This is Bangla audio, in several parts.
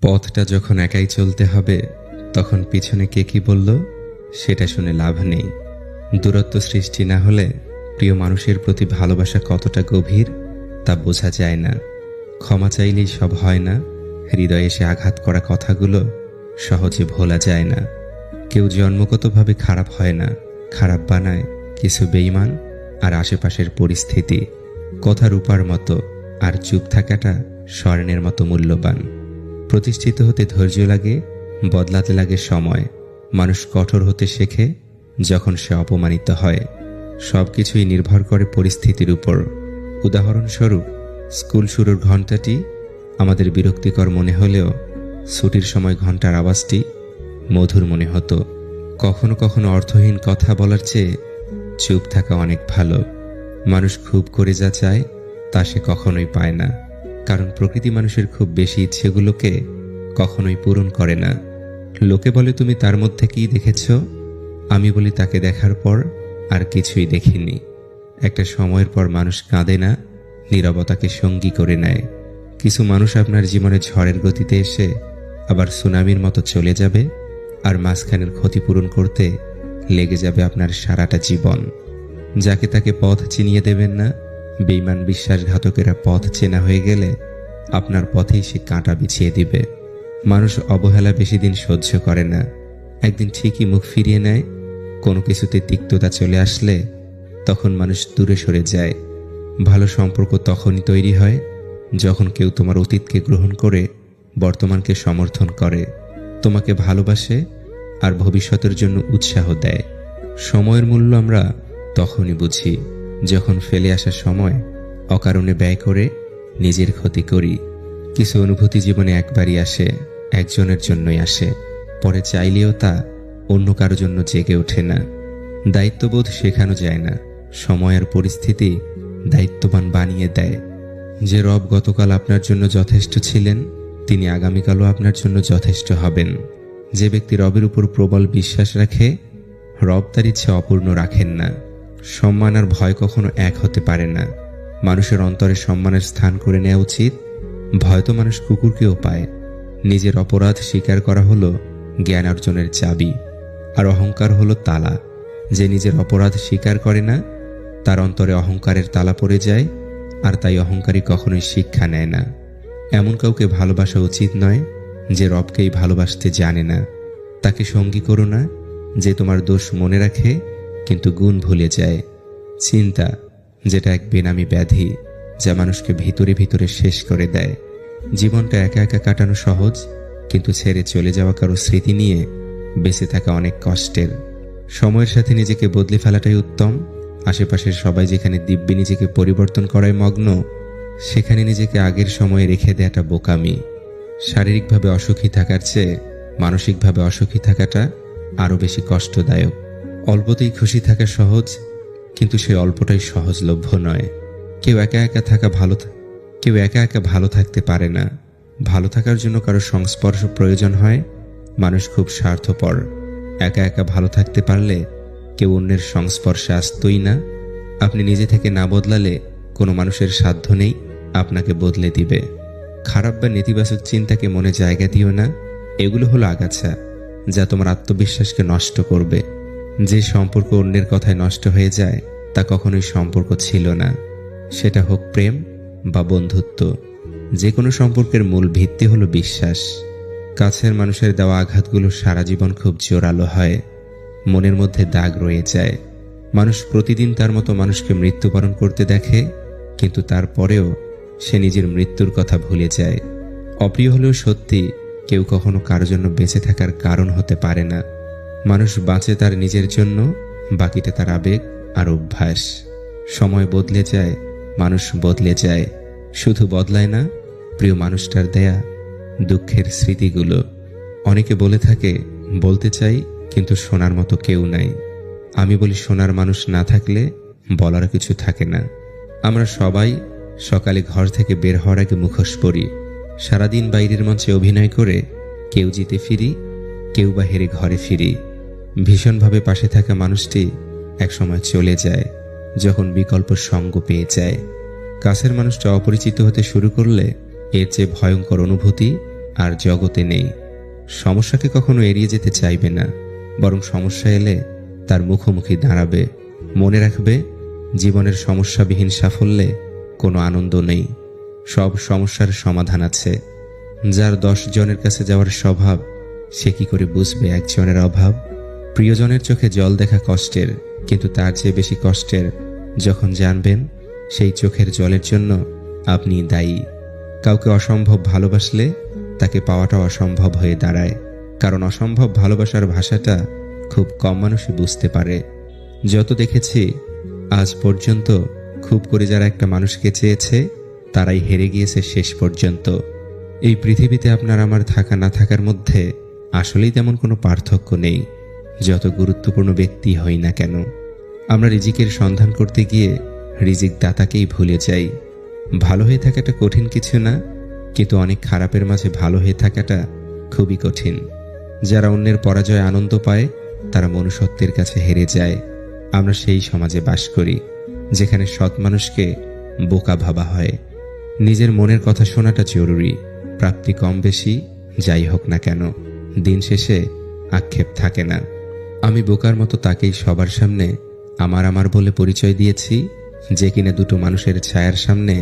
পথটা যখন একাই চলতে হবে তখন পিছনে কে কি বলল সেটা শুনে লাভ নেই। দূরত্ব সৃষ্টি না হলে প্রিয় মানুষের প্রতি ভালোবাসা কতটা গভীর তা বোঝা যায় না। ক্ষমা চাইলেই সব হয় না, হৃদয়ে এসে আঘাত করা কথাগুলো সহজে ভোলা যায় না। কেউ জন্মগতভাবে খারাপ হয় না, খারাপ বানায় কিছু বেঈমান আর আশেপাশের পরিস্থিতি। কথা রূপার মতো আর চুপ থাকাটা স্বর্ণের মতো মূল্যবান। প্রতিষ্ঠিত হতে ধৈর্য লাগে, বদলাতে লাগে সময়। মানুষ কঠোর হতে শেখে যখন সে অপমানিত হয়। সবকিছুই নির্ভর করে পরিস্থিতির উপর। উদাহরণস্বরূপ, স্কুল শুরুর ঘণ্টাটি আমাদের বিরক্তিকর মনে হলেও ছুটির সময় ঘণ্টার আওয়াজটি মধুর মনে হতো। কখনো কখনো অর্থহীন কথা বলার চেয়ে চুপ থাকা অনেক ভালো। মানুষ খুব করে যা চায় তা সে কখনোই পায় না, কারণ প্রকৃতি মানুষের খুব বেশি ইচ্ছেগুলোকে কখনোই পূরণ করে না। লোকে বলে তুমি তার মধ্যে কি দেখেছ? আমি বলি তাকে দেখার পর আর কিছুই দেখিনি। একটা সময়ের পর মানুষ কাঁদে না, নীরবতাকে সঙ্গী করে নেয়। কিছু মানুষ আপনার জীবনে ঝড়ের গতিতে এসে আবার সুনামির মতো চলে যাবে, আর মাঝখানের ক্ষতিপূরণ করতে লেগে যাবে আপনার সারাটা জীবন। যাকে তাকে পথ চিনিয়ে দেবেন না। বেঈমান বিশ্বাসঘাতকেরা পথ চেনা হয়ে গেলে আপনার পথেই সে কাঁটা বিছিয়ে দিবে। মানুষ অবহেলা বেশি দিন সহ্য করে না, একদিন ঠিকই মুখ ফিরিয়ে নেয়। কোনো কিছুতে তিক্ততা চলে আসলে তখন মানুষ দূরে সরে যায়। ভালো সম্পর্ক তখনই তৈরি হয় যখন কেউ তোমার অতীতকে গ্রহণ করে বর্তমানকে সমর্থন করে, তোমাকে ভালোবাসে আর ভবিষ্যতের জন্য উৎসাহ দেয়। সময়ের মূল্য আমরা তখনই বুঝি যখন ফেলে আসা সময় অকারণে ব্যয় করে নিজের ক্ষতি করি। কিছু অনুভূতি জীবনে একবারই আসে, একজনের জন্যই আসে, পরে চাইলেও তা অন্য কারো জন্য জেগে ওঠে না। দায়িত্ববোধ শেখানো যায় না, সময় আর পরিস্থিতি দায়িত্ববান বানিয়ে দেয়। যে রব গতকাল আপনার জন্য যথেষ্ট ছিলেন, তিনি আগামীকালও আপনার জন্য যথেষ্ট হবেন। যে ব্যক্তি রবের উপর প্রবল বিশ্বাস রাখে, রব তার ইচ্ছে অপূর্ণ রাখেন না। সম্মান আর ভয় কখনো এক হতে পারে না। মানুষের অন্তরে সম্মানের স্থান করে নেওয়া উচিত। ভয় তো মানুষ কুকুরকেও পায়। নিজের অপরাধ স্বীকার করা হলো জ্ঞান অর্জনের চাবি, আর অহংকার হলো তালা। যে নিজের অপরাধ স্বীকার করে না, তার অন্তরে অহংকারের তালা পড়ে যায়, আর তাই অহংকারী কখনোই শিক্ষা নেয় না। এমন কাউকে ভালোবাসা উচিত নয় যে রবকেই ভালোবাসতে জানে না। তাকে সঙ্গী করো না যে তোমার দোষ মনে রাখে কিন্তু গুণ ভুলে যায়। চিন্তা, যেটা এক বেনামি ব্যাধি যা মানুষকে ভিতরে ভিতরে শেষ করে দেয়। জীবনটা একা একা কাটানো সহজ, কিন্তু ছেড়ে চলে যাওয়া কারো স্মৃতি নিয়ে বেঁচে থাকা অনেক কষ্টের। সময়ের সাথে নিজেকে বদলে ফেলাটাই উত্তম। আশেপাশের সবাই যেখানে দিব্যি নিজেকে পরিবর্তন করায় মগ্ন, সেখানে নিজেকে আগের সময়ে রেখে দেয়াটা বোকামি। শারীরিকভাবে অসুখী থাকার চেয়ে মানসিকভাবে অসুখী থাকাটা আরও বেশি কষ্টদায়ক। অল্পতেই খুশি থাকা সহজ, কিন্তু সেই অল্পটাই সহজলভ্য নয়। কেউ একা একা ভালো থাকতে পারে না। ভালো থাকার জন্য কারো সংস্পর্শ প্রয়োজন হয়। মানুষ খুব স্বার্থপর। একা একা ভালো থাকতে পারলে কেউ অন্যের সংস্পর্শে আসতই না। আপনি নিজে থেকে না বদলালে কোনো মানুষের সাধ্য নেই আপনাকে বদলে দিবে। খারাপ বা নেতিবাচক চিন্তাকে মনে জায়গা দিও না। এগুলো হলো আগাছা যা তোমার আত্মবিশ্বাসকে নষ্ট করবে। যে সম্পর্ক অন্যের কথায় নষ্ট হয়ে যায় তা কখনোই সম্পর্ক ছিল না, সেটা হোক প্রেম বা বন্ধুত্ব। যে কোনো সম্পর্কের মূল ভিত্তি হলো বিশ্বাস। কাছের মানুষের দেওয়া আঘাতগুলো সারা জীবন খুব জোরালো হয়, মনের মধ্যে দাগ রয়ে যায়। মানুষ প্রতিদিন তার মতো মানুষকে মৃত্যুবরণ করতে দেখে, কিন্তু তারপরেও সে নিজের মৃত্যুর কথা ভুলে যায়। অপ্রিয় হলেও সত্যি, কেউ কখনো কারো জন্য বেঁচে থাকার কারণ হতে পারে না। মানুষ বাঁচে তার নিজের জন্য, বাকিটা তার আবেগ আর অভ্যাস। সময় বদলে যায়, মানুষ বদলে যায়, শুধু বদলায় না প্রিয় মানুষটার দেয়া দুঃখের স্মৃতিগুলো। অনেকে বলে থাকে, বলতে চাই কিন্তু শোনার মতো কেউ নাই। আমি বলি, শোনার মানুষ না থাকলে বলার কিছু থাকে না। আমরা সবাই সকালে ঘর থেকে বের হওয়ার আগে মুখোশ পরি। সারাদিন বাইরের মঞ্চে অভিনয় করে কেউ জিতে ফিরি, কেউ বা হেরে ঘরে ফিরি। ভীষণভাবে পাশে থাকা মানুষটি একসময় চলে যায় যখন বিকল্প সঙ্গ পেয়ে যায়। কাছের মানুষটা অপরিচিত হতে শুরু করলে এর চেয়ে ভয়ঙ্কর অনুভূতি আর জগতে নেই। সমস্যাকে কখনো এড়িয়ে যেতে চাইবে না, বরং সমস্যা এলে তার মুখোমুখি দাঁড়াবে। মনে রাখবে, জীবনের সমস্যাবিহীন সাফল্যে কোনো আনন্দ নেই। সব সমস্যার সমাধান আছে। যার 10 জনের কাছে যাওয়ার স্বভাব, সে কি করে বুঝবে একজনের অভাব? প্রিয়জনের চোখে জল দেখা কষ্টের, কিন্তু তার চেয়ে বেশি কষ্টের যখন জানবেন সেই চোখের জলের জন্য আপনি দায়ী। কাউকে অসম্ভব ভালোবাসলে তাকে পাওয়াটা অসম্ভব হয়ে দাঁড়ায়, কারণ অসম্ভব ভালোবাসার ভাষাটা খুব কম মানুষই বুঝতে পারে। যত দেখেছি আজ পর্যন্ত, খুব করে যারা একটা মানুষকে চেয়েছে তারাই হেরে গিয়েছে শেষ পর্যন্ত। এই পৃথিবীতে আপনার আমার থাকা না থাকার মধ্যে আসলেই তেমন কোনো পার্থক্য নেই, যত গুরুত্বপূর্ণ ব্যক্তি হই না কেন। আমরা রিজিকের সন্ধান করতে গিয়ে রিজিক দাতাকেই ভুলে যাই। ভালো হয়ে থাকাটা কঠিন কিছু না, কিন্তু অনেক খারাপের মাঝে ভালো হয়ে থাকাটা খুবই কঠিন। যারা অন্যের পরাজয়ে আনন্দ পায় তারা মনুষ্যত্বের কাছে হেরে যায়। আমরা সেই সমাজে বাস করি যেখানে সৎ মানুষকে বোকা ভাবা হয়। নিজের মনের কথা শোনাটা জরুরি। প্রাপ্তি কম বেশি যাই হোক না কেন, দিন শেষে আক্ষেপ থাকে না। আমি বোকার মতো তাকেই সবার সামনে আমার আমার বলে পরিচয় দিয়েছি, যে কিনা দুটো মানুষের ছায়ার সামনে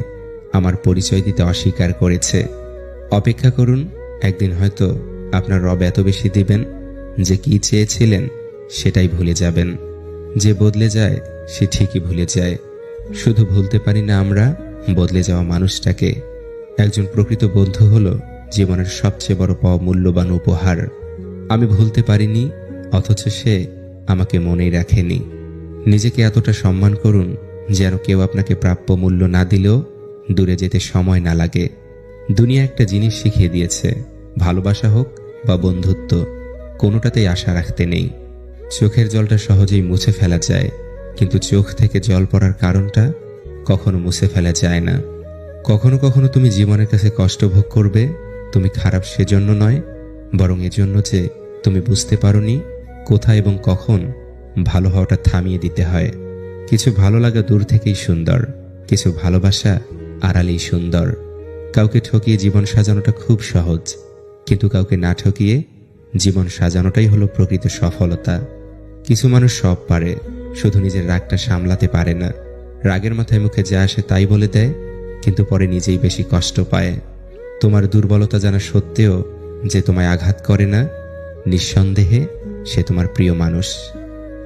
আমার পরিচয় দিতে অস্বীকার করেছে। অপেক্ষা করুন, একদিন হয়তো আপনার রব এত বেশি দিবেন যে কি চেয়েছিলেন সেটাই ভুলে যাবেন। যে বদলে যায় সে ঠিকই ভুলে যায়। শুধু ভুলতে পারি না আমরা বদলে যাওয়া মানুষটাকে। একজন প্রকৃত বন্ধু হলো জীবনের সবচেয়ে বড় পাওয়া মূল্যবান উপহার। আমি ভুলতে পারিনি, অথচ সে আমাকে মনেই রাখেনি। নিজেকে এতটা সম্মান করুন যেন কেউ আপনাকে প্রাপ্য মূল্য না দিলেও দূরে যেতে সময় না লাগে। দুনিয়া একটা জিনিস শিখিয়ে দিয়েছে, ভালোবাসা হোক বা বন্ধুত্ব, কোনোটাতেই আশা রাখতে নেই। চোখের জলটা সহজেই মুছে ফেলা যায়, কিন্তু চোখ থেকে জল পড়ার কারণটা কখনো মুছে ফেলা যায় না। কখনো কখনো তুমি জীবনের কাছে কষ্ট ভোগ করবে, তুমি খারাপ সেজন্য নয়, বরং এজন্য যে তুমি বুঝতে পারোনি কোথায় এবং কখন ভালো হওয়াটা থামিয়ে দিতে হয়। কিছু ভালো লাগা দূর থেকেই সুন্দর, কিছু ভালোবাসা আড়ালেই সুন্দর। কাউকে ঠকিয়ে জীবন সাজানোটা খুব সহজ, কিন্তু কাউকে না ঠকিয়ে জীবন সাজানোটাই হলো প্রকৃত সফলতা। কিছু মানুষ সব পারে, শুধু নিজের রাগটা সামলাতে পারে না। রাগের মাথায় মুখে যা আসে তাই বলে দেয়, কিন্তু পরে নিজেই বেশি কষ্ট পায়। তোমার দুর্বলতা জানা সত্ত্বেও যে তোমায় আঘাত করে না, নিঃসন্দেহে সে তোমার প্রিয় মানুষ।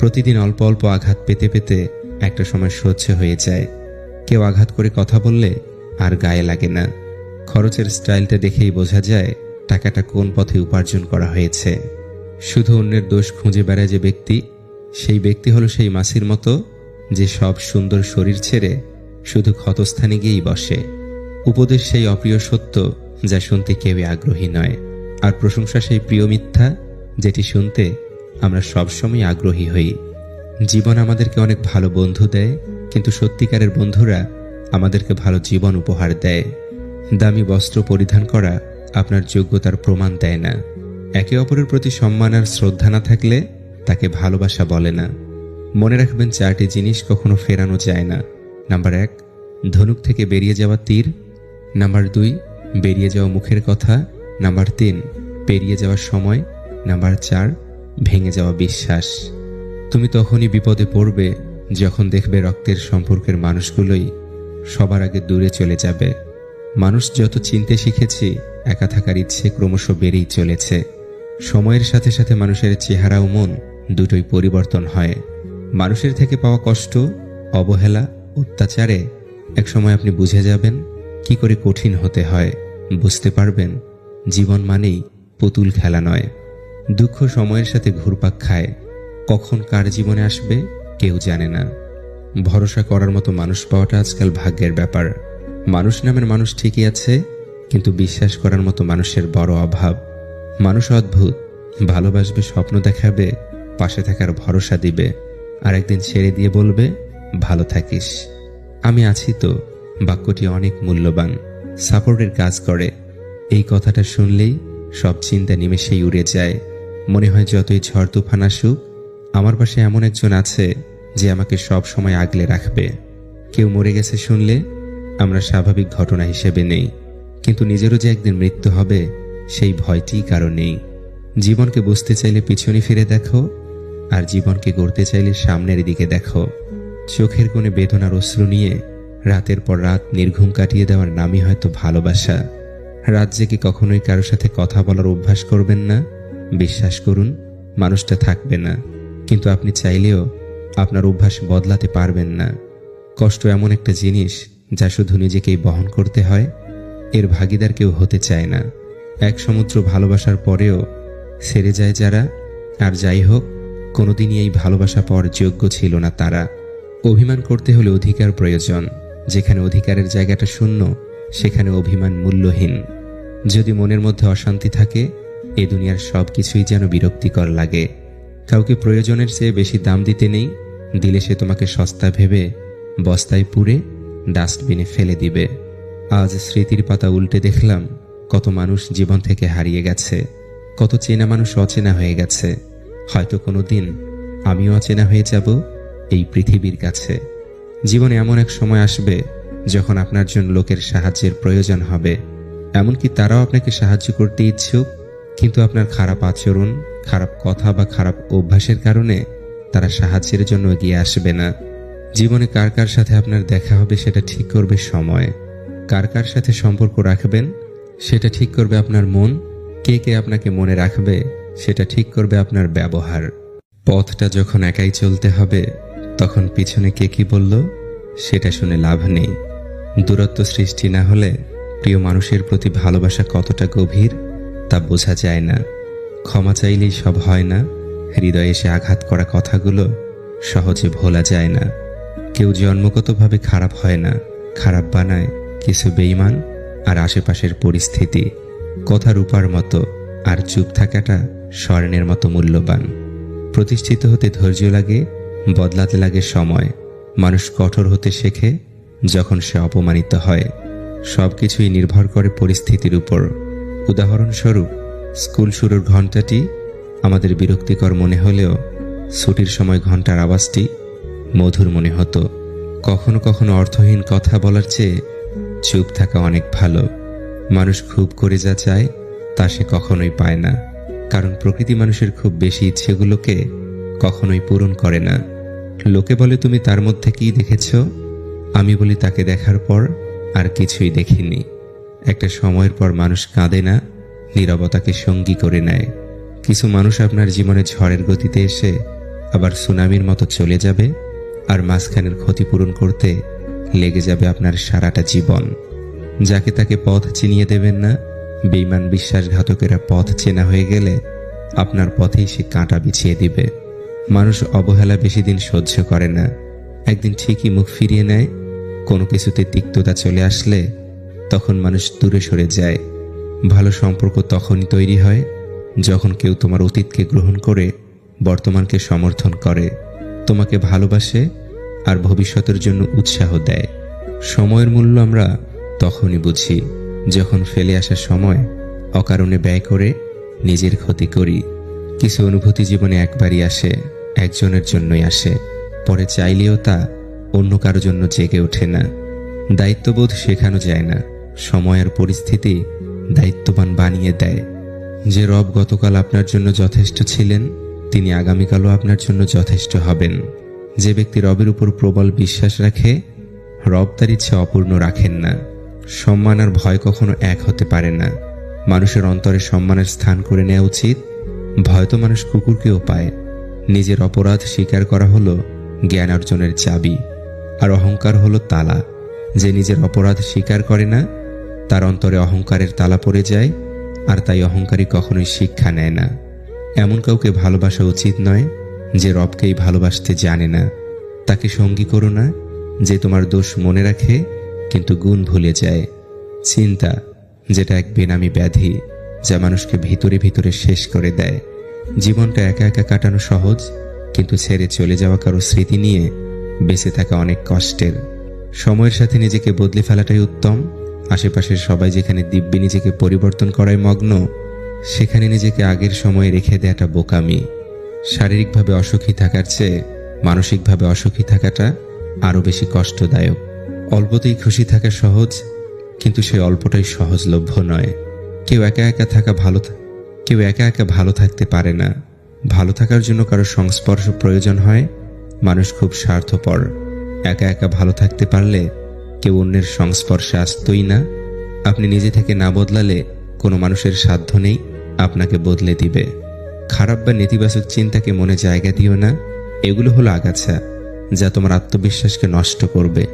প্রতিদিন অল্প অল্প আঘাত পেতে পেতে একটা সময় সহ্য হয়ে যায়। কেউ আঘাত করে কথা বললে আর গায়ে লাগে না। খরচের স্টাইলটা দেখেই বোঝা যায় টাকাটা কোন পথে উপার্জন করা হয়েছে। শুধু অন্যের দোষ খুঁজে বেড়ায় যে ব্যক্তি, সেই ব্যক্তি হলো সেই মাছির মতো যে সব সুন্দর শরীর ছেড়ে শুধু ক্ষতস্থানে গিয়েই বসে। উপদেশ সেই অপ্রিয় সত্য যা শুনতে কেউই আগ্রহী নয়, আর প্রশংসা সেই প্রিয় মিথ্যা যেটি শুনতে আমরা সবসময় আগ্রহী হই। জীবন আমাদেরকে অনেক ভালো বন্ধু দেয়, কিন্তু সত্যিকারের বন্ধুরা আমাদেরকে ভালো জীবন উপহার দেয়। দামি বস্ত্র পরিধান করা আপনার যোগ্যতার প্রমাণ দেয় না। একে অপরের প্রতি সম্মান আর শ্রদ্ধা না থাকলে তাকে ভালোবাসা বলে না। মনে রাখবেন, 4টি জিনিস কখনো ফেরানো যায় না। নাম্বার 1, ধনুক থেকে বেরিয়ে যাওয়া তীর। নাম্বার 2, বেরিয়ে যাওয়া মুখের কথা। নাম্বার 3, পেরিয়ে যাওয়ার সময়। নাম্বার 4, ভেঙে যাওয়া বিশ্বাস। তুমি তখনই বিপদে পড়বে যখন দেখবে রক্তের সম্পর্কের মানুষগুলোই সবার আগে দূরে চলে যাবে। মানুষ যত চিনতে শিখেছি, একা থাকার ইচ্ছে ক্রমশ বেড়েই চলেছে। সময়ের সাথে সাথে মানুষের চেহারা ও মন দুটোই পরিবর্তন হয়। মানুষের থেকে পাওয়া কষ্ট, অবহেলা, অত্যাচারে একসময় আপনি বুঝে যাবেন কি করে কঠিন হতে হয়। বুঝতে পারবেন জীবন মানেই পুতুল খেলা নয়। দুঃখ সময়ের সাথে ঘুরপাক খায়, কখন কার জীবনে আসবে কেউ জানে না। ভরসা করার মতো মানুষ পাওয়াটা আজকাল ভাগ্যের ব্যাপার। মানুষ নামের মানুষ ঠিকই আছে, কিন্তু বিশ্বাস করার মতো মানুষের বড় অভাব। মানুষ অদ্ভুত, ভালোবাসবে, স্বপ্ন দেখাবে, পাশে থাকার ভরসা দিবে, আর একদিন ছেড়ে দিয়ে বলবে ভালো থাকিস। আমি আছি তো বাক্যটি অনেক মূল্যবান, সাপোর্টের কাজ করে। এই কথাটা শুনলেই সব চিন্তা নিমেষেই উড়ে যায়। মনে হয় যতই ঝড় তুফান আসুক, আমার পাশে এমন একজন আছে যে আমাকে সব সময় আগলে রাখবে। কেউ মরে গেছে শুনলে আমরা স্বাভাবিক ঘটনা হিসেবে নেই, কিন্তু নিজেরও যে একদিন মৃত্যু হবে সেই ভয়টি কারো নেই। জীবনকে বুঝতে চাইলে পিছনে ফিরে দেখো, আর জীবনকে গড়তে চাইলে সামনের দিকে দেখো। চোখের কোণে বেদনার অশ্রু নিয়ে রাতের পর রাত নির্ঘুম কাটিয়ে দেওয়ার নামই হয়তো ভালোবাসা। রাত জেগে কখনোই কারোর সাথে কথা বলার অভ্যাস করবেন না। বিশ্বাস করুন, মানুষটা থাকবে না, কিন্তু আপনি চাইলেও আপনার অভ্যাস বদলাতে পারবেন না। কষ্ট এমন একটা জিনিস যা শুধু নিজেকেই বহন করতে হয়, এর ভাগীদার কেউ হতে চায় না। এক সমুদ্র ভালোবাসার পরেও ছেড়ে যায় যারা, আর যাই হোক, কোনোদিনই এই ভালোবাসা পাওয়ার যোগ্য ছিল না তারা। অভিমান করতে হলে অধিকার প্রয়োজন। যেখানে অধিকারের জায়গাটা শূন্য, সেখানে অভিমান মূল্যহীন। যদি মনের মধ্যে অশান্তি থাকে, এ দুনিয়ার সব কিছুই যেন বিরক্তিকর লাগে। কাউকে প্রয়োজনের চেয়ে বেশি দাম দিতে নেই, দিলে সে তোমাকে সস্তা ভেবে বস্তায় পুরে ডাস্টবিনে ফেলে দিবে। আজ স্মৃতির পাতা উল্টে দেখলাম কত মানুষ জীবন থেকে হারিয়ে গেছে, কত চেনা মানুষ অচেনা হয়ে গেছে। হয়তো কোনোদিন আমিও অচেনা হয়ে যাব এই পৃথিবীর কাছে। জীবনে এমন এক সময় আসবে যখন আপনার জন্য লোকের সাহায্যের প্রয়োজন হবে। এমনকি তারাও আপনাকে সাহায্য করতে ইচ্ছুক, কিন্তু আপনার খারাপ আচরণ, খারাপ কথা বা খারাপ অভ্যাসের কারণে তারা সাহায্যের জন্য এগিয়ে আসবে না। জীবনে কার কার সাথে আপনার দেখা হবে সেটা ঠিক করবে সময়। কার কার সাথে সম্পর্ক রাখবেন সেটা ঠিক করবে আপনার মন। কে কে আপনাকে মনে রাখবে সেটা ঠিক করবে আপনার ব্যবহার। পথটা যখন একাই চলতে হবে, তখন পিছনে কে কি বলল সেটা শুনে লাভ নেই। দূরত্ব সৃষ্টি না হলে প্রিয় মানুষের প্রতি ভালোবাসা কতটা গভীর তা বোঝা যায় না। ক্ষমা চাইলেই সব হয় না। হৃদয়ে এসে আঘাত করা কথাগুলো সহজে ভোলা যায় না। কেউ জন্মগতভাবে খারাপ হয় না, খারাপ বানায় কিছু বেঈমান আর আশেপাশের পরিস্থিতি। কথা রূপার মতো, আর চুপ থাকাটা স্বর্ণের মতো মূল্যবান। প্রতিষ্ঠিত হতে ধৈর্য লাগে, বদলাতে লাগে সময়। মানুষ কঠোর হতে শেখে যখন সে অপমানিত হয়। সবকিছুই নির্ভর করে পরিস্থিতির উপর। উদাহরণস্বরূপ, স্কুল শুরুর ঘণ্টাটি আমাদের বিরক্তিকর মনে হলেও ছুটির সময় ঘণ্টার আওয়াজটি মধুর মনে হতো। কখনো কখনো অর্থহীন কথা বলার চেয়ে চুপ থাকা অনেক ভালো। মানুষ খুব করে যা চায় তা সে কখনোই পায় না, কারণ প্রকৃতি মানুষের খুব বেশি ইচ্ছেগুলোকে কখনোই পূরণ করে না। লোকে বলে তুমি তার মধ্যে কি দেখেছ, আমি বলি তাকে দেখার পর আর কিছুই দেখিনি। একটা সময়ের পর মানুষ কাঁদে না, নীরবতাকে সঙ্গী করে নেয়। কিছু মানুষ আপনার জীবনে ঝড়ের গতিতে এসে আবার সুনামির মতো চলে যাবে, আর মাঝখানের ক্ষতিপূরণ করতে লেগে যাবে আপনার সারাটা জীবন। যাকে তাকে পথ চিনিয়ে দেবেন না। বেঈমান বিশ্বাসঘাতকেরা পথ চেনা হয়ে গেলে আপনার পথেই সে কাঁটা বিছিয়ে দিবে। মানুষ অবহেলা বেশি দিন সহ্য করে না, একদিন ঠিকই মুখ ফিরিয়ে নেয়। কোনো কিছুতে তিক্ততা চলে আসলে তখন মানুষ দূরে সরে যায়। ভালো সম্পর্ক তখনই তৈরি হয় যখন কেউ তোমার অতীতকে গ্রহণ করে বর্তমানকে সমর্থন করে, তোমাকে ভালোবাসে আর ভবিষ্যতের জন্য উৎসাহ দেয়। সময়ের মূল্য আমরা তখনই বুঝি যখন ফেলে আসা সময় অকারণে ব্যয় করে নিজের ক্ষতি করি। কিছু অনুভূতি জীবনে একবারই আসে, একজনের জন্যই আসে, পরে চাইলেও তা অন্য কারো জন্য জেগে ওঠে না। দায়িত্ববোধ শেখানো যায় না, সময় আর পরিস্থিতি দায়িত্ববান বানিয়ে দেয়। যে রব গতকাল আপনার জন্য যথেষ্ট ছিলেন, তিনি আগামীকালও আপনার জন্য যথেষ্ট হবেন। যে ব্যক্তি রবের উপর প্রবল বিশ্বাস রাখে, রব তার ইচ্ছা অপূর্ণ রাখেন না। সম্মান আর ভয় কখনো এক হতে পারে না। মানুষের অন্তরে সম্মানের স্থান করে নেওয়া উচিত। ভয় তো মানুষ কুকুরকেও পায়। নিজের অপরাধ স্বীকার করা হলো জ্ঞান অর্জনের চাবি, আর অহংকার হলো তালা। যে নিজের অপরাধ স্বীকার করে না, তার অন্তরে অহংকারের তালা পড়ে যায়, আর তাই অহংকারী কখনোই শিক্ষা নেয় না। এমন কাউকে ভালোবাসা উচিত নয় যে রবকেই ভালোবাসতে জানে না। তাকে সঙ্গী করো না যে তোমার দোষ মনে রাখে কিন্তু গুণ ভুলে যায়। চিন্তা, যেটা এক বেনামি ব্যাধি যা মানুষকে ভিতরে ভিতরে শেষ করে দেয়। জীবনটা একা একা কাটানো সহজ, কিন্তু ছেড়ে চলে যাওয়া কারো স্মৃতি নিয়ে বেঁচে থাকা অনেক কষ্টের। সময়ের সাথে নিজেকে বদলে ফেলাটাই উত্তম। আশেপাশের সবাই যেখানে দিব্যি নিজেকে পরিবর্তন করায় মগ্ন, সেখানে নিজেকে আগের সময়ে রেখে দেয়াটা বোকামি। শারীরিকভাবে অসুখী থাকার চেয়ে মানসিকভাবে অসুখী থাকাটা আরও বেশি কষ্টদায়ক। অল্পতেই খুশি থাকা সহজ, কিন্তু সেই অল্পটাই সহজলভ্য নয়। কেউ একা একা কেউ একা একা ভালো থাকতে পারে না। ভালো থাকার জন্য কারো সংস্পর্শ প্রয়োজন হয়। মানুষ খুব স্বার্থপর। একা একা ভালো থাকতে পারলে কেউ অন্যের সংস্পর্শে আসতই না। আপনি নিজে থেকে না বদলালে কোনো মানুষের সাধ্য নেই আপনাকে বদলে দিবে। খারাপ বা নেতিবাচক চিন্তাকে মনে জায়গা দিও না। এগুলো হলো আগাছা, যা তোমার আত্মবিশ্বাসকে নষ্ট করবে।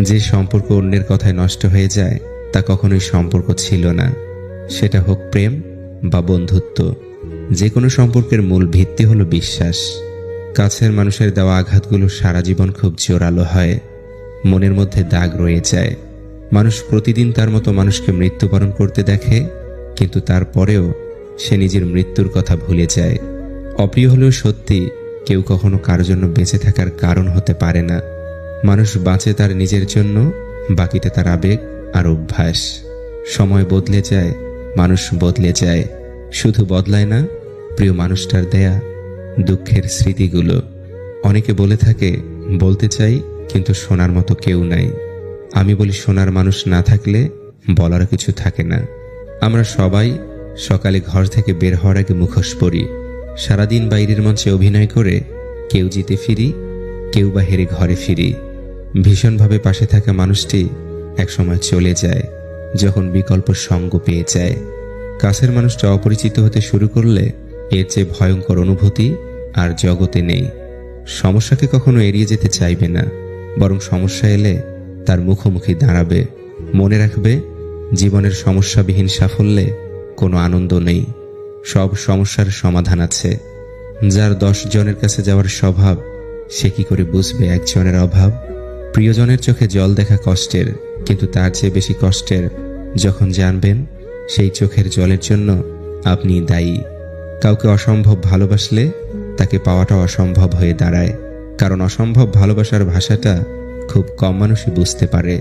যে সম্পর্ক অন্যের কথায় নষ্ট হয়ে যায় তা কখনোই সম্পর্ক ছিল না। সেটা হোক প্রেম বা বন্ধুত্ব। যে কোনো সম্পর্কের মূল ভিত্তি হলো বিশ্বাস। কাছের মানুষের দেওয়া আঘাতগুলো সারা জীবন খুব জোরালো হয়, মনের মধ্যে দাগ রয়ে যায়। মানুষ প্রতিদিন তার মতো মানুষকে মৃত্যুবরণ করতে দেখে, কিন্তু তারপরেও সে নিজের মৃত্যুর কথা ভুলে যায়। অপ্রিয় হলেও সত্যি, কেউ কখনো কারোর জন্য বেঁচে থাকার কারণ হতে পারে না। মানুষ বাঁচে তার নিজের জন্য, বাকিটা তার আবেগ আর অভ্যাস। সময় বদলে যায়, মানুষ বদলে যায়, শুধু বদলায় না প্রিয় মানুষটার দেয়া দুঃখের স্মৃতিগুলো। অনেকে বলে থাকে বলতে চাই কিন্তু শোনার মতো কেউ নাই। আমি বলি শোনার মানুষ না থাকলে বলার কিছু থাকে না। আমরা সবাই সকালে ঘর থেকে বের হওয়ার আগে মুখোশ পরি। সারাদিন বাইরের মঞ্চে অভিনয় করে কেউ জিতে ফিরি, কেউ বা হেরে ঘরে ফিরি। ভীষণভাবে পাশে থাকা মানুষটি একসময় চলে যায় যখন বিকল্প সঙ্গ পেয়ে যায়। কাছের মানুষটা অপরিচিত হতে শুরু করলে এর চেয়ে ভয়ঙ্কর অনুভূতি আর জগতে নেই। সমস্যাকে কখনো এড়িয়ে যেতে চাইবে না, বরং সমস্যা এলে তার মুখোমুখি দাঁড়াবে। মনে রাখবে, জীবনের সমস্যাবিহীন সাফল্যে কোনো আনন্দ নেই। সব সমস্যার সমাধান আছে। যার 10 জনের কাছে যাওয়ার স্বভাব, সে কি করে বুঝবে একজনের অভাব? প্রিয়জনের চোখে জল দেখা কষ্টের, কিন্তু তার চেয়ে বেশি কষ্টের যখন জানবেন সেই চোখের জলের জন্য আপনি দায়ী। কাউকে অসম্ভব ভালোবাসলে তাকে পাওয়াটা অসম্ভব হয়ে দাঁড়ায়, কারণ অসম্ভব ভালোবাসার ভাষাটা খুব কম মানুষই বুঝতে পারে।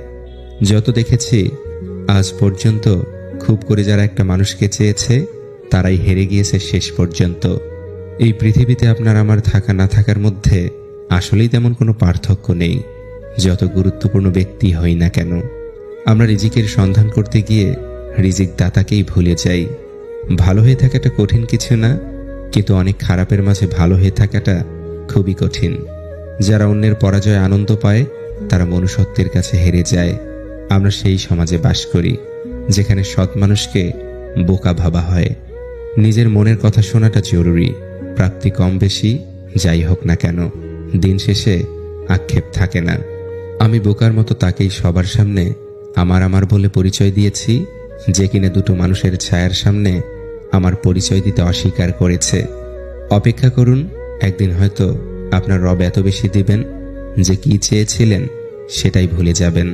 যত দেখেছি আজ পর্যন্ত, খুব করে যারা একটা মানুষকে চেয়েছে তারাই হেরে গিয়েছে শেষ পর্যন্ত। এই পৃথিবীতে আপনার আমার থাকা না থাকার মধ্যে আসলেই তেমন কোনো পার্থক্য নেই, যত গুরুত্বপূর্ণ ব্যক্তি হই না কেন। আমরা রিজিকের সন্ধান করতে গিয়ে রিজিক দাতাকেই ভুলে যাই। ভালো হয়ে থাকাটা কঠিন কিছু না, কিন্তু অনেক খারাপের মাঝে ভালো হয়ে থাকাটা খুবই কঠিন। যারা অন্যের পরাজয়ে আনন্দ পায় তারা মনুষ্যত্বের কাছে হেরে যায়। আমরা সেই সমাজে বাস করি যেখানে সৎ মানুষকে বোকা ভাবা হয়। নিজের মনের কথা শোনাটা জরুরি। প্রাপ্তি কম বেশি যাই হোক না কেন, দিন শেষে আক্ষেপ থাকে না। আমি বোকার মতো তাকেই সবার সামনে আমার বলে পরিচয় দিয়েছি, যে কিনা দুটো মানুষের ছায়ার সামনে আমার পরিচয় দিতে অস্বীকার করেছে। অপেক্ষা করুন, একদিন হয়তো আপনার রব এত বেশি দিবেন যে কি চেয়েছিলেন সেটাই ভুলে যাবেন।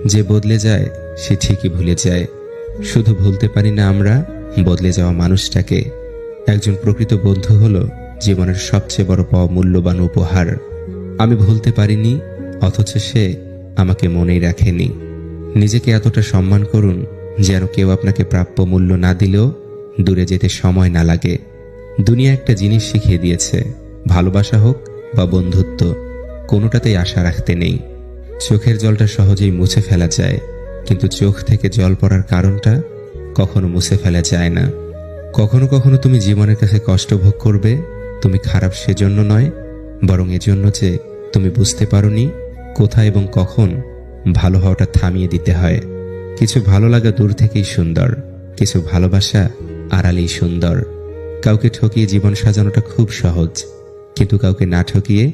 যে বদলে যায় সে ঠিকই ভুলে যায়। শুধু ভুলতে পারি না আমরা বদলে যাওয়া মানুষটাকে। একজন প্রকৃত বন্ধু হলো জীবনের সবচেয়ে বড় পাওয়া মূল্যবান উপহার। আমি ভুলতে পারিনি, অথচ সে আমাকে মনেই রাখেনি। নিজেকে এতটা সম্মান করুন যেন কেউ আপনাকে প্রাপ্য মূল্য না দিলেও দূরে যেতে সময় না লাগে। দুনিয়া একটা জিনিস শিখিয়ে দিয়েছে, ভালোবাসা হোক বা বন্ধুত্ব, কোনোটাতেই আশা রাখতে নেই। চোখের জলটা সহজেই মুছে ফেলা যায়, কিন্তু চোখ থেকে জল পড়ার কারণটা কখনো মুছে ফেলা যায় না। কখনো কখনো তুমি জীবনের কাছে কষ্ট ভোগ করবে, তুমি খারাপ সেজন্য নয়, বরং এজন্য যে তুমি বুঝতে পারোনি কোথায় এবং কখন ভালো হওয়াটা থামিয়ে দিতে হয়। কিছু ভালো লাগা দূর থেকেই সুন্দর, কিছু ভালোবাসা আড়ালেই সুন্দর। কাউকে ঠকিয়ে জীবন সাজানোটা খুব সহজ, কিন্তু কাউকে না ঠকিয়ে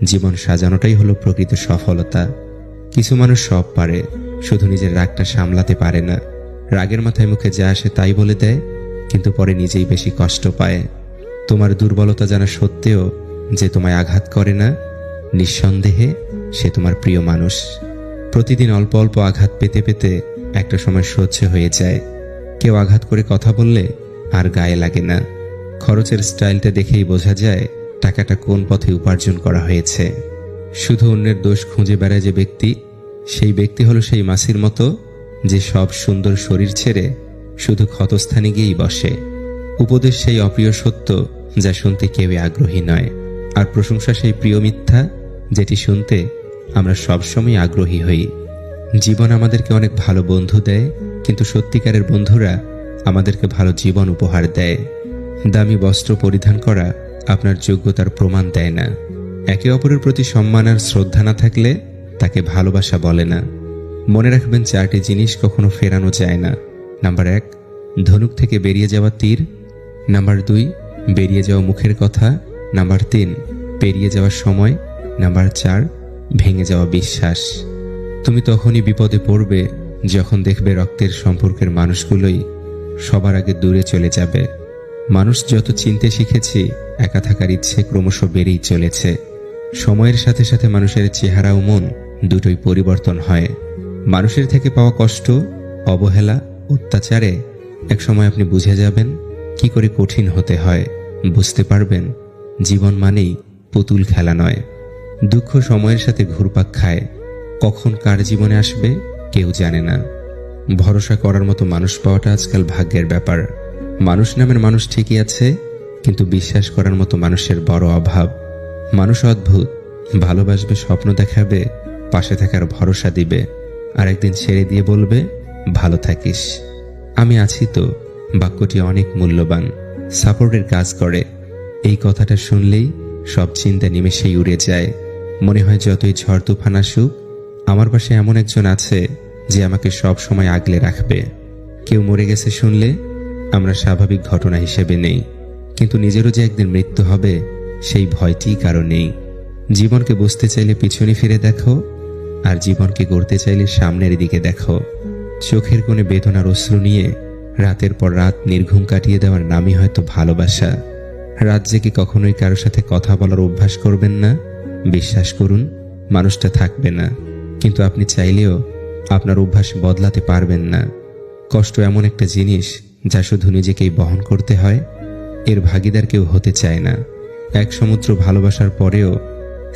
জীবন সাজানোটাই হলো প্রকৃত সফলতা। কিছু মানুষ সব পারে, শুধু নিজের রাগটা সামলাতে পারে না। রাগের মাথায় মুখে যা আসে তাই বলে দেয়, কিন্তু পরে নিজেই বেশি কষ্ট পায়। তোমার দুর্বলতা জানা সত্ত্বেও যে তোমায় আঘাত করে না, নিঃসন্দেহে সে তোমার প্রিয় মানুষ। প্রতিদিন অল্প অল্প আঘাত পেতে পেতে একটা সময় সহ্য হয়ে যায়। কেউ আঘাত করে কথা বললে আর গায়ে লাগে না। খরচের স্টাইলটা দেখেই বোঝা যায় টাকাটা কোন পথে উপার্জন করা হয়েছে। শুধু অন্যের দোষ খুঁজে বেড়ায় যে ব্যক্তি, সেই ব্যক্তি হলো সেই মাছির মতো যে সব সুন্দর শরীর ছেড়ে শুধু ক্ষতস্থানে গিয়েই বসে। উপদেশ সেই অপ্রিয় সত্য যা শুনতে কেউই আগ্রহী নয়, আর প্রশংসা সেই প্রিয় মিথ্যা যেটি শুনতে আমরা সবসময় আগ্রহী হই। জীবন আমাদেরকে অনেক ভালো বন্ধু দেয়, কিন্তু সত্যিকারের বন্ধুরা আমাদেরকে ভালো জীবন উপহার দেয়। দামি বস্ত্র পরিধান করা আপনার যোগ্যতার প্রমাণ দেয় না। একে অপরের প্রতি সম্মান আর শ্রদ্ধা না থাকলে তাকে ভালোবাসা বলে না। মনে রাখবেন 4টি জিনিস কখনো ফেরানো যায় না। নাম্বার 1, ধনুক থেকে বেরিয়ে যাওয়া তীর। নাম্বার 2, বেরিয়ে যাওয়া মুখের কথা। নাম্বার 3, পেরিয়ে যাওয়ার সময়। নাম্বার 4, ভেঙে যাওয়া বিশ্বাস। তুমি তখনই বিপদে পড়বে যখন দেখবে রক্তের সম্পর্কের মানুষগুলোই সবার আগে দূরে চলে যাবে। মানুষ যত চিনতে শিখেছি, একা থাকার ইচ্ছে ক্রমশ বেড়েই চলেছে। সময়ের সাথে সাথে মানুষের চেহারা ও মন দুটোই পরিবর্তন হয়। মানুষের থেকে পাওয়া কষ্ট, অবহেলা, অত্যাচারে একসময় আপনি বুঝে যাবেন কি করে কঠিন হতে হয়। বুঝতে পারবেন জীবন মানেই পুতুল খেলা নয়। দুঃখ সময়ের সাথে ঘুরপাক খায়, কখন কার জীবনে আসবে কেউ জানে না। ভরসা করার মতো মানুষ পাওয়াটা আজকাল ভাগ্যের ব্যাপার। মানুষ নামের মানুষ ঠিকই আছে, কিন্তু বিশ্বাস করার মতো মানুষের বড় অভাব। মানুষ অদ্ভুত, ভালোবাসবে, স্বপ্ন দেখাবে, পাশে থাকার ভরসা দিবে, আর একদিন ছেড়ে দিয়ে বলবে ভালো থাকিস। আমি আছি তো বাক্যটি অনেক মূল্যবান, সাপোর্টের কাজ করে। এই কথাটা শুনলেই সব চিন্তা নিমেষেই উড়ে যায়। মনে হয় যতই ঝড় তুফান আসুক, আমার পাশে এমন একজন আছে যে আমাকে সব সময় আগলে রাখবে। কেউ মরে গেছে শুনলে আমরা স্বাভাবিক ঘটনা হিসেবে নেই, কিন্তু নিজেরও যে একদিন মৃত্যু হবে সেই ভয়টি কারো নেই। জীবনকে বুঝতে চাইলে পিছনে ফিরে দেখো, আর জীবনকে গড়তে চাইলে সামনের দিকে দেখো। চোখের কোণে বেদনার অশ্রু নিয়ে রাতের পর রাত নির্ঘুম কাটিয়ে দেওয়ার নামই হয়তো ভালোবাসা। রাত জেগে কখনোই কারোর সাথে কথা বলার অভ্যাস করবেন না। বিশ্বাস করুন, মানুষটা থাকবে না, কিন্তু আপনি চাইলেও আপনার অভ্যাস বদলাতে পারবেন না। কষ্ট এমন একটা জিনিস যা শুধু নিজেকেই বহন করতে হয়, এর ভাগিদার কেউ হতে চায় না। এক সমুদ্র ভালোবাসার পরেও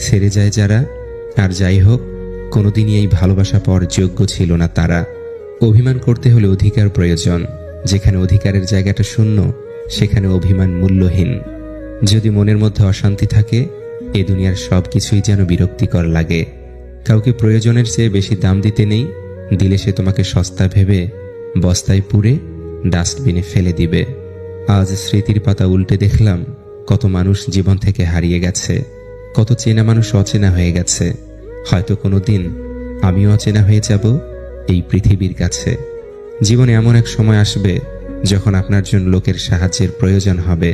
ছেড়ে যায় যারা। আর যাই হোক, কোনোদিনই এই ভালোবাসা পাওয়ার যোগ্য ছিল না তারা। অভিমান করতে হলে অধিকার প্রয়োজন। যেখানে অধিকারের জায়গাটা শূন্য, সেখানে অভিমান মূল্যহীন। যদি মনের মধ্যে অশান্তি থাকে, এ দুনিয়ার সব কিছুই যেন বিরক্তিকর লাগে। কাউকে প্রয়োজনের চেয়ে বেশি দাম দিতে নেই, দিলে সে তোমাকে সস্তা ভেবে বস্তায় পুরে ডাস্টবিনে ফেলে দিবে। আজ স্মৃতির পাতা উল্টে দেখলাম কত মানুষ জীবন থেকে হারিয়ে গেছে, কত চেনা মানুষ অচেনা হয়ে গেছে। হয়তো কোনোদিন আমিও অচেনা হয়ে যাব এই পৃথিবীর কাছে। জীবনে এমন এক সময় আসবে যখন আপনার জন্য লোকের সাহায্যের প্রয়োজন হবে।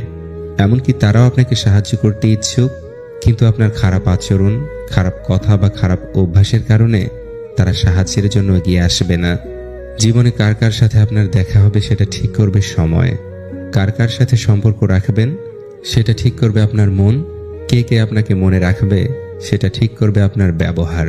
এমনকি তারাও আপনাকে সাহায্য করতে ইচ্ছুক, কিন্তু আপনার খারাপ আচরণ, খারাপ কথা বা খারাপ অভ্যাসের কারণে তারা সাহায্যের জন্য এগিয়ে আসবে না। জীবনে কার কার সাথে আপনার দেখা হবে সেটা ঠিক করবে সময়। কার কার সাথে সম্পর্ক রাখবেন সেটা ঠিক করবে আপনার মন। কে কে আপনাকে মনে রাখবে সেটা ঠিক করবে আপনার ব্যবহার।